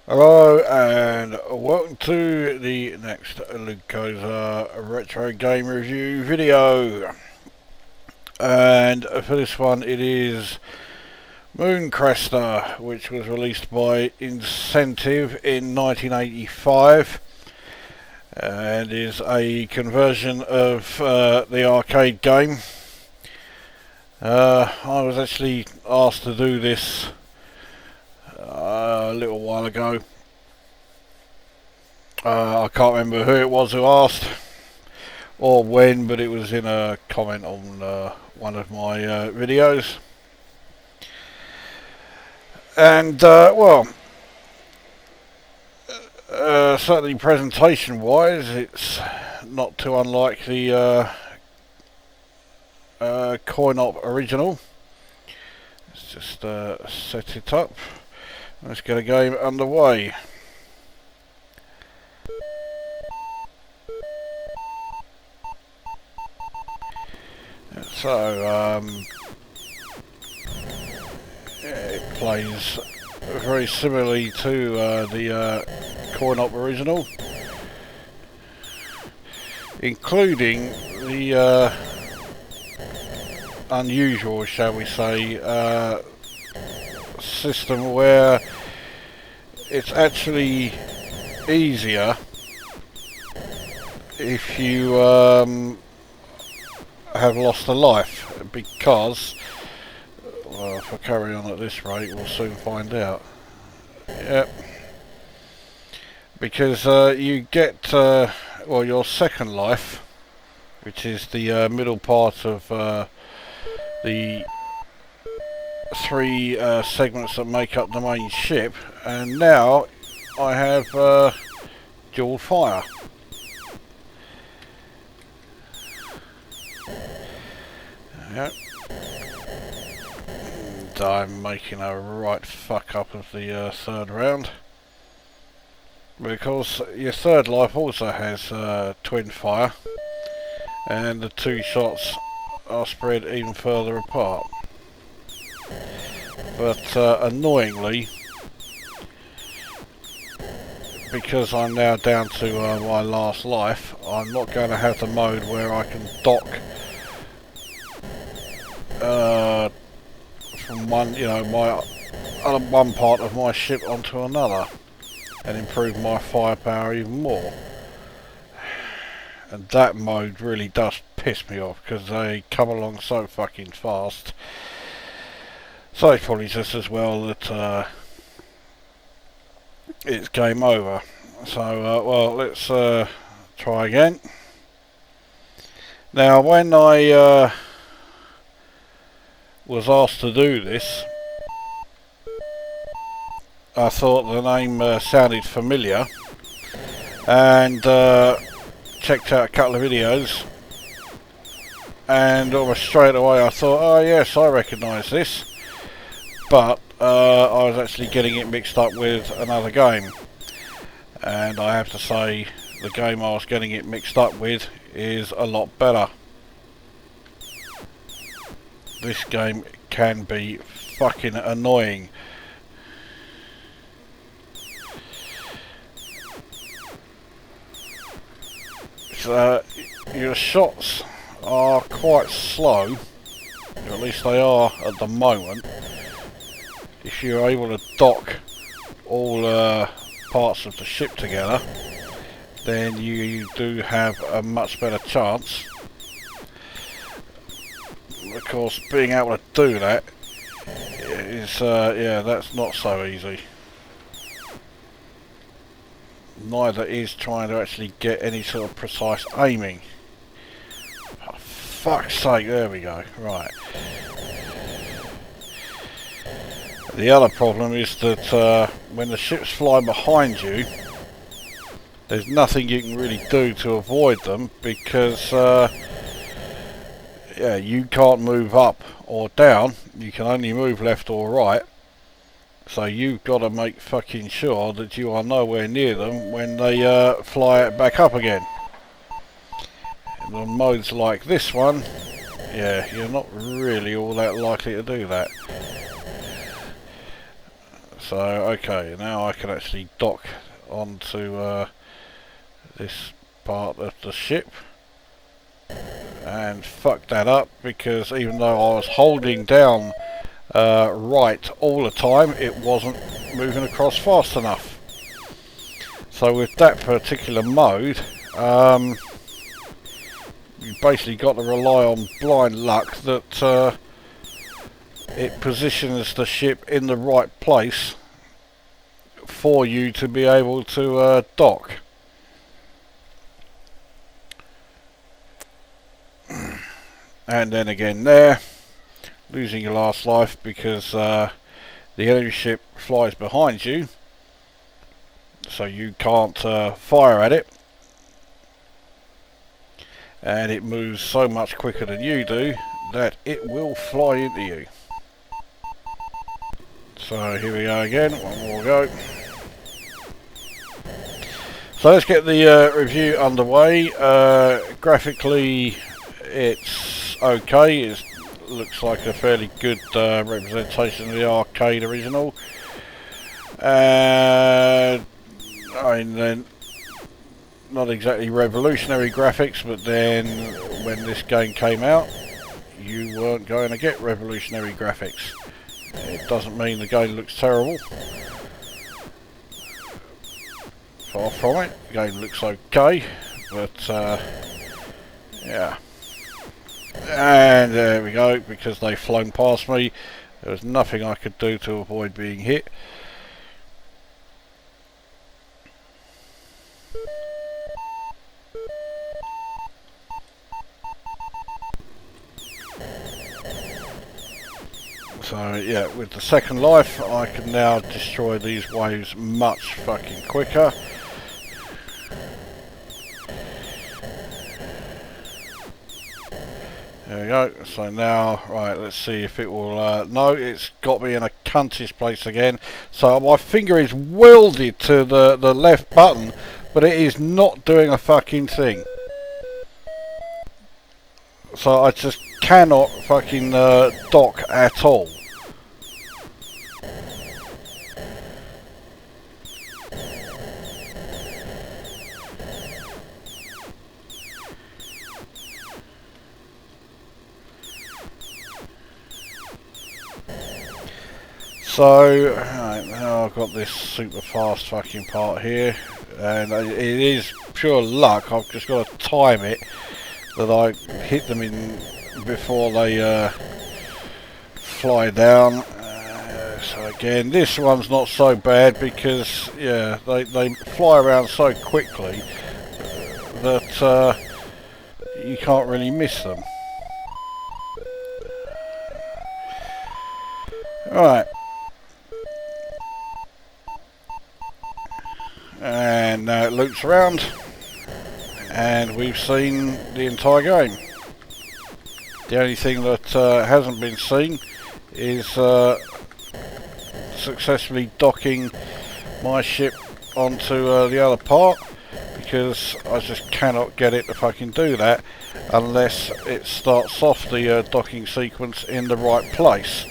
Hello and welcome to the next Lukozer retro game review video. And for this one it is Moon Cresta, which was released by Incentive in 1985 and is a conversion of the arcade game. I was actually asked to do this a little while ago. I can't remember who it was who asked or when, but it was in a comment on one of my videos. And certainly presentation wise it's not too unlike the coin-op original. Let's just set it up. Let's get a game underway. So it plays very similarly to the coin-op original, including the unusual, shall we say, system where it's actually easier if you have lost a life, because if I carry on at this rate we'll soon find out. Yep. Because you get your second life, which is the middle part of the three segments that make up the main ship, and now I have dual fire. Yep. And I'm making a right fuck up of the third round, because your third life also has twin fire, and the two shots are spread even further apart. But annoyingly, because I'm now down to my last life, I'm not going to have the mode where I can dock from one part of my ship onto another and improve my firepower even more. And that mode really does piss me off, because they come along so fucking fast. So it's probably just as well that it's game over. So let's try again. Now when I was asked to do this, I thought the name sounded familiar, and checked out a couple of videos, and almost straight away I thought, oh yes, I recognise this, but I was actually getting it mixed up with another game, and I have to say the game I was getting it mixed up with is a lot better. This game can be fucking annoying. Your shots are quite slow, or at least they are at the moment. If you're able to dock all parts of the ship together, then you do have a much better chance. Of course, being able to do that is, that's not so easy. Neither is trying to actually get any sort of precise aiming. For fuck's sake, there we go. Right. The other problem is that when the ships fly behind you, there's nothing you can really do to avoid them, because you can't move up or down, you can only move left or right. So you've got to make fucking sure that you are nowhere near them when they fly it back up again. And on modes like this one, you're not really all that likely to do that. So okay, now I can actually dock onto this part of the ship and fuck that up, because even though I was holding down right all the time, it wasn't moving across fast enough. So with that particular mode, you basically got to rely on blind luck that it positions the ship in the right place for you to be able to dock. And then again there, losing your last life because the enemy ship flies behind you, so you can't fire at it, and it moves so much quicker than you do that it will fly into you. So here we go again, one more go. So let's get the review underway. Graphically it's okay, it looks like a fairly good representation of the arcade original. I mean, then not exactly revolutionary graphics, but then when this game came out, you weren't going to get revolutionary graphics. It doesn't mean the game looks terrible. Far from it. The game looks okay, but yeah. And there we go, because they've flown past me, there was nothing I could do to avoid being hit. So yeah, with the second life I can now destroy these waves much fucking quicker. There we go. So now, right, let's see if it will, no, it's got me in a cuntish place again. So my finger is welded to the left button, but it is not doing a fucking thing. So I just cannot fucking dock at all. So, right, now I've got this super fast fucking part here, and it is pure luck. I've just got to time it that I hit them in before they fly down. So again, this one's not so bad because, yeah, they fly around so quickly that you can't really miss them. Alright. And now it loops around, and we've seen the entire game. The only thing that hasn't been seen is successfully docking my ship onto the other part, because I just cannot get it to fucking do that unless it starts off the docking sequence in the right place.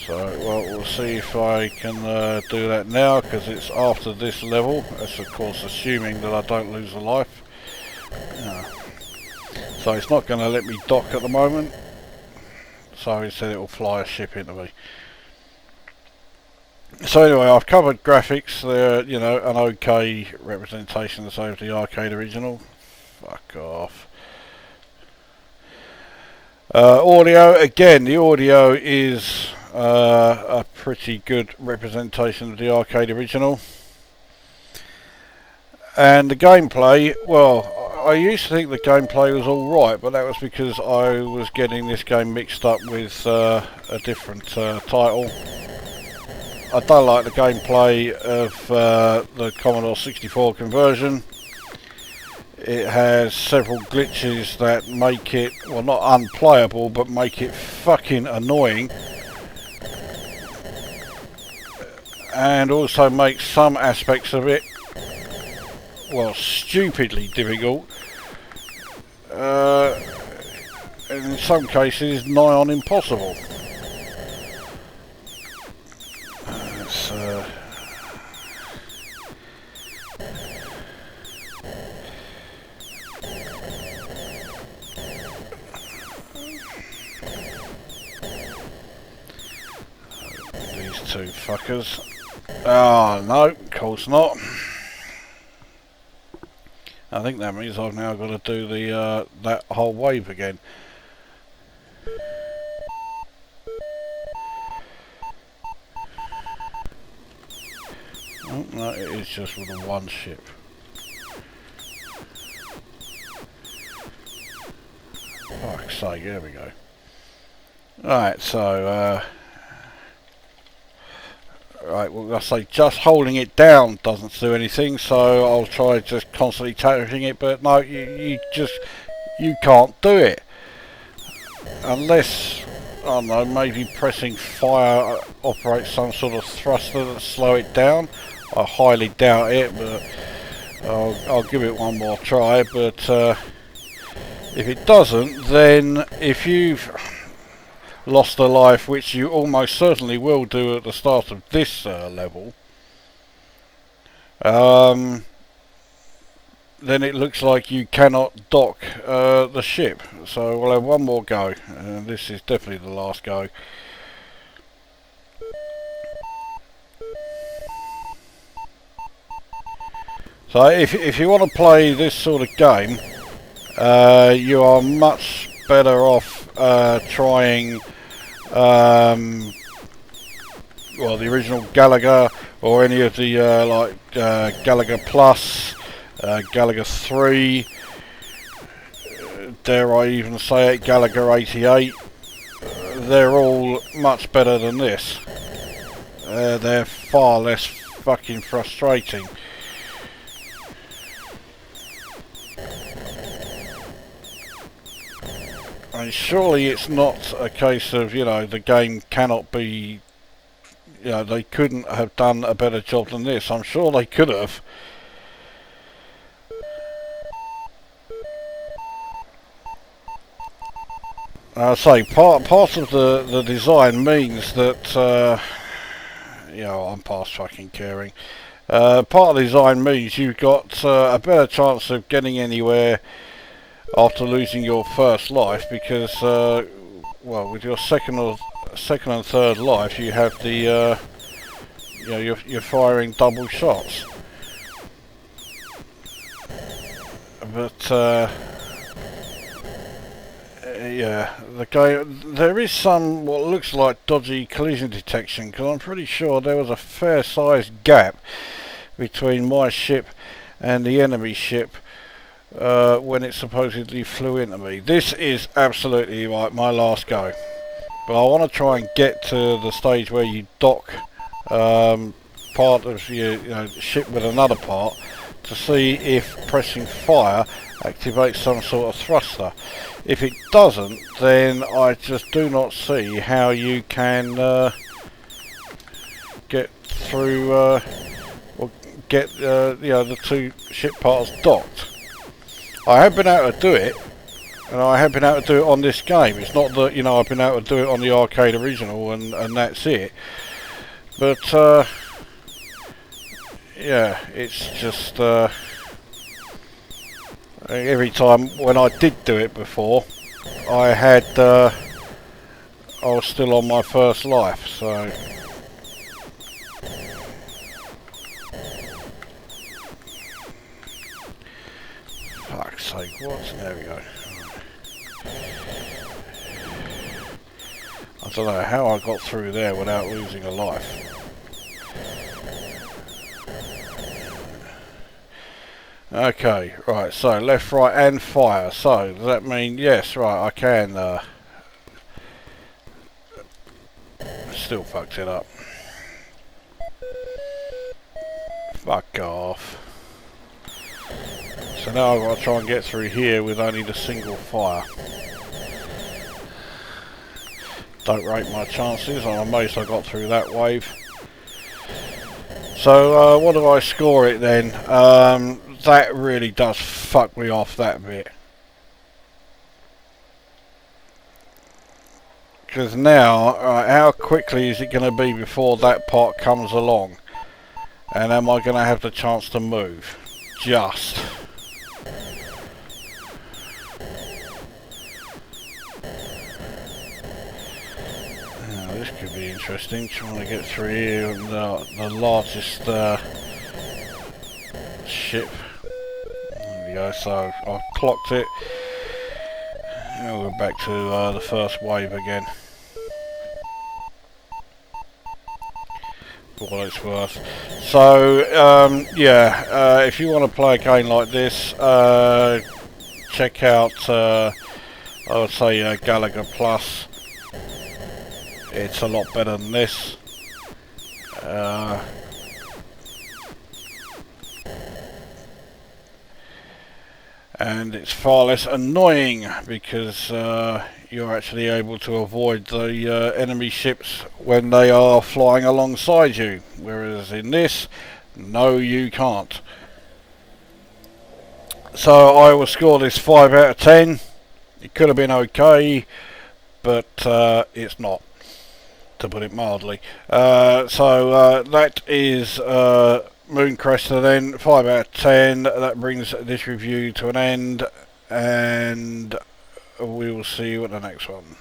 So, well, we'll see if I can do that now, because it's after this level. That's of course assuming that I don't lose a life. So it's not going to let me dock at the moment. So instead it will fly a ship into me. So anyway, I've covered graphics. They're, you know, an okay representation of the arcade original. Fuck off. Audio, again, the audio is a pretty good representation of the arcade original. And the gameplay, well, I used to think the gameplay was alright, but that was because I was getting this game mixed up with a different title. I don't like the gameplay of the Commodore 64 conversion. It has several glitches that make it, well, not unplayable, but make it fucking annoying. And also makes some aspects of it, well, stupidly difficult. and in some cases nigh on impossible. It's, these two fuckers. Oh no, of course not. I think that means I've now got to do the that whole wave again. Oh no, it is just with the one ship. Fuck's sake, there we go. Right, so right, well, I say just holding it down doesn't do anything, so I'll try just constantly tapping it, but no, you can't do it. Unless, I don't know, maybe pressing fire operates some sort of thruster to slow it down. I highly doubt it, but I'll give it one more try, but if it doesn't, then if you've lost a life, which you almost certainly will do at the start of this level, then it looks like you cannot dock the ship. So we'll have one more go, and this is definitely the last go. So if you want to play this sort of game, you are much better off trying well, the original Gallagher, or any of the like Gallagher Plus, Gallagher 3, dare I even say it, Gallagher 88. They're all much better than this. They're far less fucking frustrating. And surely it's not a case of, you know, the game cannot be, you know, they couldn't have done a better job than this. I'm sure they could have. I say part of the design means that, you know, I'm past fucking caring. Part of the design means you've got a better chance of getting anywhere after losing your first life, because well, with your second and third life, you have the you know, you're firing double shots. But yeah, the game, there is some what looks like dodgy collision detection, because I'm pretty sure there was a fair sized gap between my ship and the enemy ship when it supposedly flew into me. This is absolutely like my last go, but I want to try and get to the stage where you dock part of your ship with another part, to see if pressing fire activates some sort of thruster. If it doesn't, then I just do not see how you can get through or get you know, the two ship parts docked. I have been able to do it, and I have been able to do it on this game. It's not that, you know, I've been able to do it on the arcade original and that's it. But yeah, it's just every time when I did do it before, I had I was still on my first life, so. Fuck's sake, what? There we go. I don't know how I got through there without losing a life. Okay, right, so left, right and fire. So, does that mean, yes, right, I can still fucked it up. Fuck off. So now I've got to try and get through here with only the single fire. Don't rate my chances, I'm amazed I got through that wave. So what do I score it then? That really does fuck me off, that bit. Because now, how quickly is it going to be before that part comes along? And am I going to have the chance to move? Just. Now, this could be interesting, trying to get through here on the largest ship. There we go, so I've clocked it. And we'll go back to the first wave again. For what it's worth. So, yeah, if you want to play a game like this, check out, I would say, Gallagher Plus. It's a lot better than this. And it's far less annoying because you're actually able to avoid the enemy ships when they are flying alongside you, whereas in this, no, you can't. So I will score this 5 out of 10. It could have been okay, but it's not, to put it mildly. So that is Moon Cresta then, 5 out of 10. That brings this review to an end, and we will see you at the next one.